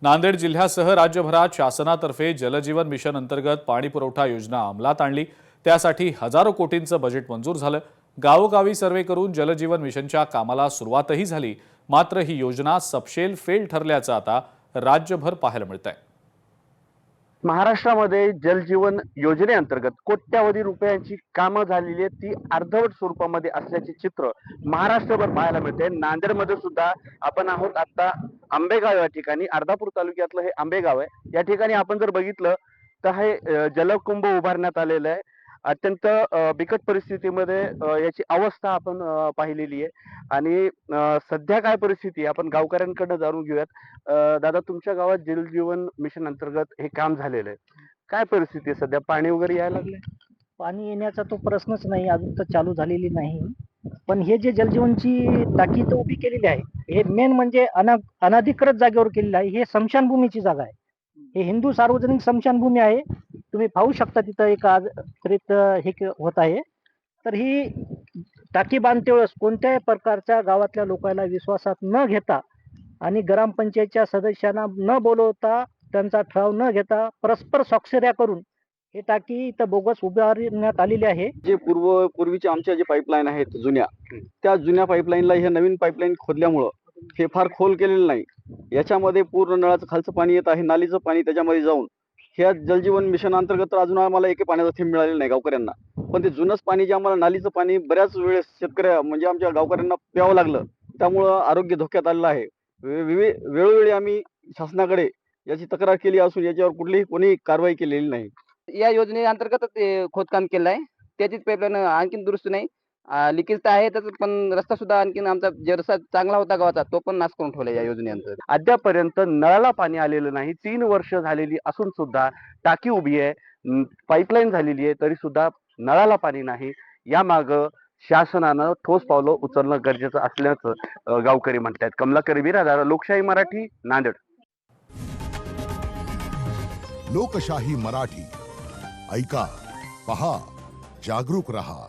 नांदेड जिल्ह्यासह राज्यभरात शासनातर्फे जलजीवन मिशन अंतर्गत पाणी पुरवठा योजना अंमलात आणली। त्यासाठी हजारो कोटींचं बजेट मंजूर झालं। गावोगावी सर्वे करून जलजीवन मिशनच्या कामाला सुरुवातही झाली। मात्र ही योजना सपशेल फेल ठरल्याचं आता राज्यभर पाहायला मिळतंय। महाराष्ट्रामध्ये जलजीवन योजनेअंतर्गत कोट्यावधी रुपयांची कामं झालेली आहेत, ती अर्धवट स्वरूपामध्ये असल्याचे चित्र महाराष्ट्रभर पाहायला मिळते। नांदेडमध्ये सुद्धा आपण आहोत आता आंबेगाव या ठिकाणी, अर्धापूर तालुक्यातलं हे आंबेगाव आहे। या ठिकाणी आपण जर बघितलं तर हे जलकुंभ उभारण्यात आलेलं आहे। अत्यंत बिकट परिस्थितीमध्ये याची अवस्था आपण पाहिलेली आहे आणि सध्या काय परिस्थिती आहे आपण गावकऱ्यांकडनं जाणून घेऊयात। दादा, तुमच्या गावात जलजीवन मिशन अंतर्गत हे काम झालेलं आहे, काय परिस्थिती आहे सध्या? पाणी वगैरे यायला लागले? पाणी येण्याचा तो प्रश्नच नाही, अजून तर चालू झालेली नाही। पण हे जे जलजीवनची टाकी तर उभी केलेली आहे, हे मेन म्हणजे अनधिकृत जागेवर केलेलं आहे। हे स्मशानभूमीची जागा आहे, हे हिंदू सार्वजनिक स्मशानभूमी आहे। तुम्ही पाहू शकता तिथं एक आजरित होत आहे। तर ही टाकी बांधते वेळेस कोणत्याही प्रकारच्या गावातल्या लोकांना विश्वासात न घेता आणि ग्रामपंचायतच्या सदस्यांना न बोलवता, त्यांचा ठराव न घेता, परस्पर स्वाक्षऱ्या करून ही टाकी इथं बोगस उभारण्यात आलेली आहे। जे पूर्वीच्या आमच्या जे पाईपलाईन आहेत जुन्या, त्या जुन्या पाईपलाईनला हे नवीन पाईपलाईन खोदल्यामुळं हे फार खोल केलेलं नाही। याच्यामध्ये पूर्ण नळाचं खालचं पाणी येत आहे, नालीचं पाणी त्याच्यामध्ये जाऊन ह्या जलजीवन मिशन अंतर्गत तर अजून आम्हाला एकही पाण्याचा थेंब मिळालेला नाही गावकऱ्यांना। पण ते जुनंच पाणी जे आम्हाला नालीचं पाणी बऱ्याच वेळेस शेतकऱ्या म्हणजे आमच्या गावकऱ्यांना प्यावं लागलं, त्यामुळं आरोग्य धोक्यात आलेलं आहे। वेळोवेळी आम्ही शासनाकडे याची तक्रार केली असून याच्यावर कोणी कारवाई केलेली नाही। या योजनेअंतर्गत ते खोदकाम केलं आहे, त्याचीच पाईपलाईन आणखीन दुरुस्त नाही। लिकेज तर आहे त्याचं, पण रस्ता सुद्धा आणखीन आमचा जे रस्ता चांगला होता गावाचा तो पण नाश करून ठेवला या योजनेअंतर्गत। अद्यापर्यंत नळाला पाणी आलेलं नाही। 3 वर्ष झालेली असून सुद्धा टाकी उभी आहे, पाईपलाईन झालेली आहे, तरी सुद्धा नळाला पाणी नाही। यामागं शासनानं ठोस पावलं उचलणं गरजेचं असल्याचं गावकरी म्हणतात। कमलाकर बिरादार, लोकशाही मराठी, नांदेड। लोकशाही मराठी ऐका, पहा, जागरूक रहा।